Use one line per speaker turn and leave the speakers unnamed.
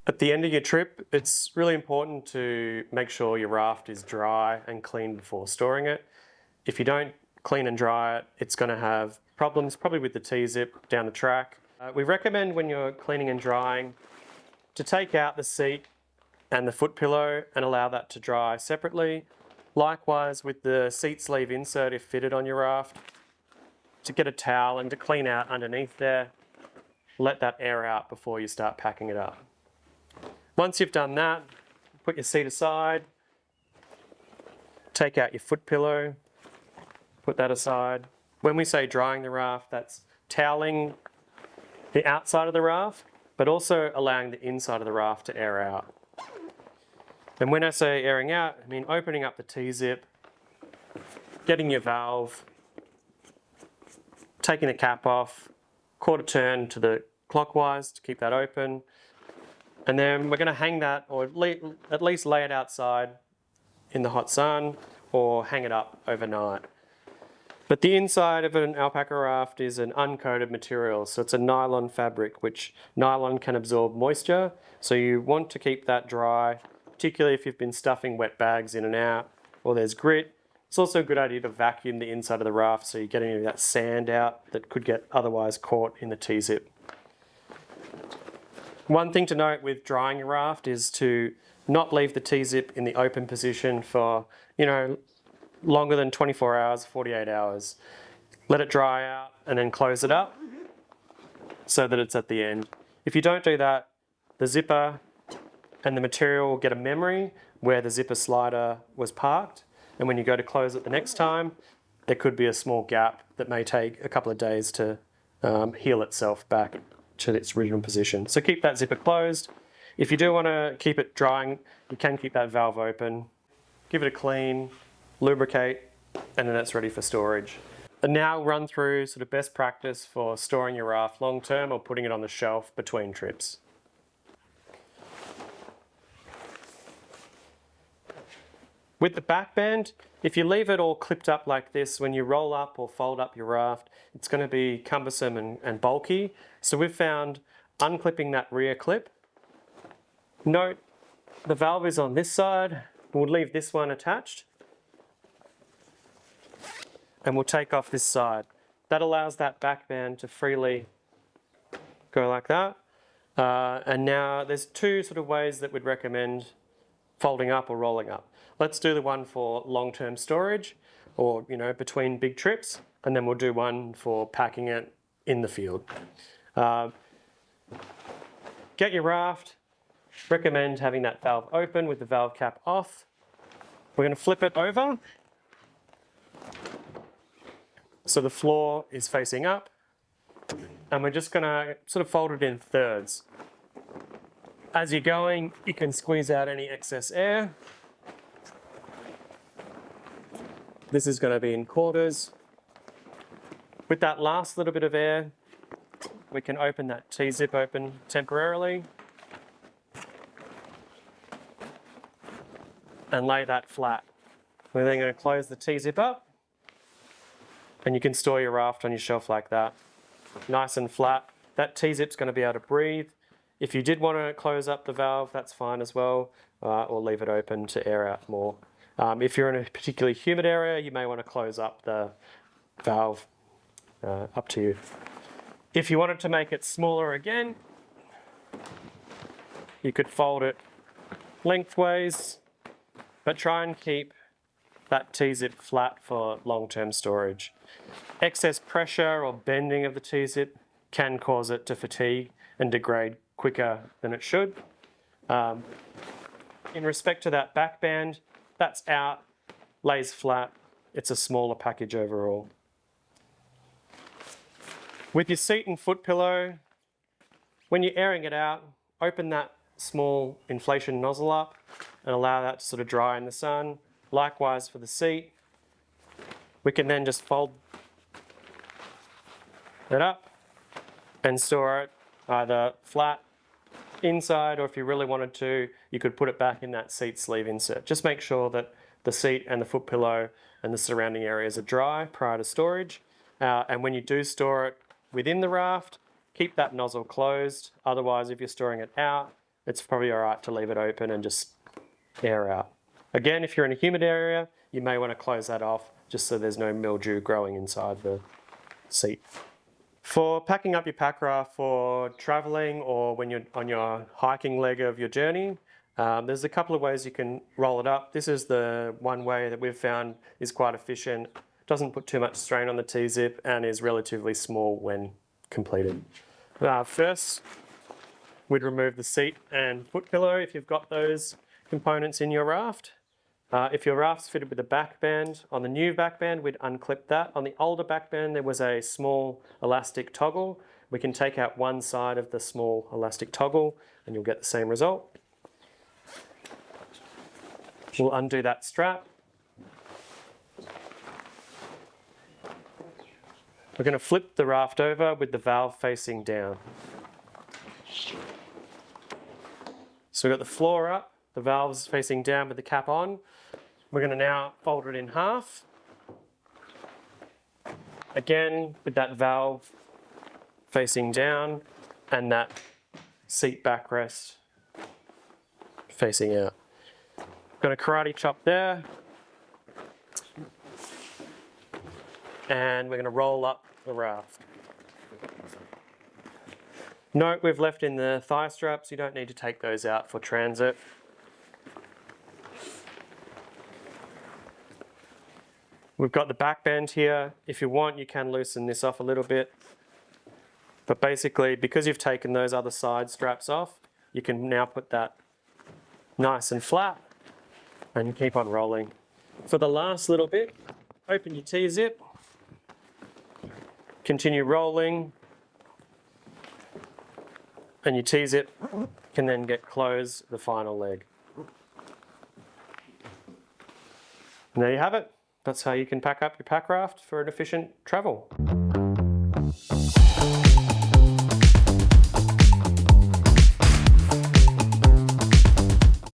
At the end of your trip, it's really important to make sure your raft is dry and clean before storing it. If you don't clean and dry it, it's going to have problems probably with the T-zip down the track. We recommend when you're cleaning and drying to take out the seat and the foot pillow and allow that to dry separately. Likewise with the seat sleeve insert if fitted on your raft, to get a towel and to clean out underneath there. Let that air out before you start packing it up. Once you've done that, put your seat aside, take out your foot pillow, put that aside. When we say drying the raft, that's toweling the outside of the raft, but also allowing the inside of the raft to air out. And when I say airing out, I mean opening up the T-zip, getting your valve, taking the cap off, quarter turn to the clockwise to keep that open. And then we're going to hang that, or at least lay it outside in the hot sun, or hang it up overnight. But the inside of an alpaca raft is an uncoated material, so it's a nylon fabric, which nylon can absorb moisture. So you want to keep that dry, particularly if you've been stuffing wet bags in and out, or there's grit. It's also a good idea to vacuum the inside of the raft so you get any of that sand out that could get otherwise caught in the T-zip. One thing to note with drying your raft is to not leave the T-zip in the open position for, longer than 24 hours, 48 hours. Let it dry out and then close it up so that it's at the end. If you don't do that, the zipper and the material will get a memory where the zipper slider was parked, and when you go to close it the next time, there could be a small gap that may take a couple of days to heal itself back to its original position. So keep that zipper closed. If you do want to keep it drying, you can keep that valve open, give it a clean, lubricate, and then it's ready for storage. And now run through sort of best practice for storing your raft long term or putting it on the shelf between trips. With the back band, if you leave it all clipped up like this, when you roll up or fold up your raft, it's going to be cumbersome and bulky. So we've found unclipping that rear clip. Note, the valve is on this side. We'll leave this one attached. And we'll take off this side. That allows that back band to freely go like that. And now there's two sort of ways that we'd recommend folding up or rolling up. Let's do the one for long-term storage or, between big trips, and then we'll do one for packing it in the field. Get your raft. Recommend having that valve open with the valve cap off. We're going to flip it over so the floor is facing up, and we're just going to sort of fold it in thirds. As you're going, you can squeeze out any excess air. This is going to be in quarters. With that last little bit of air, we can open that T-zip open temporarily and lay that flat. We're then going to close the T-zip up, and you can store your raft on your shelf like that, nice and flat. That T-zip's going to be able to breathe. If you did want to close up the valve, that's fine as well, or leave it open to air out more. If you're in a particularly humid area, you may want to close up the valve, up to you. If you wanted to make it smaller again, you could fold it lengthways, but try and keep that T-zip flat for long-term storage. Excess pressure or bending of the T-zip can cause it to fatigue and degrade quicker than it should. In respect to that back band, that's out, lays flat. It's a smaller package overall. With your seat and foot pillow, when you're airing it out, open that small inflation nozzle up and allow that to sort of dry in the sun. Likewise for the seat. We can then just fold it up and store it either flat inside, or if you really wanted to, you could put it back in that seat sleeve insert. Just make sure that the seat and the foot pillow and the surrounding areas are dry prior to storage. And when you do store it within the raft, keep that nozzle closed. Otherwise, if you're storing it out, it's probably all right to leave it open and just air out. Again, if you're in a humid area, you may want to close that off just so there's no mildew growing inside the seat. For packing up your pack raft for traveling or when you're on your hiking leg of your journey, there's a couple of ways you can roll it up. This is the one way that we've found is quite efficient, doesn't put too much strain on the T-zip, and is relatively small when completed. First, we'd remove the seat and foot pillow if you've got those components in your raft. If your raft's fitted with a back band, on the new back band, we'd unclip that. On the older back band, there was a small elastic toggle. We can take out one side of the small elastic toggle and you'll get the same result. We'll undo that strap. We're going to flip the raft over with the valve facing down. So we've got the floor up, the valve's facing down with the cap on. We're going to now fold it in half. Again, with that valve facing down and that seat backrest facing out. Got a karate chop there. And we're going to roll up the raft. Note we've left in the thigh straps. You don't need to take those out for transit. We've got the back band here. If you want, you can loosen this off a little bit. But basically, because you've taken those other side straps off, you can now put that nice and flat and keep on rolling. For the last little bit, open your T-zip, continue rolling, and your T-zip can then get closed the final leg. And there you have it. That's how you can pack up your pack raft for an efficient travel.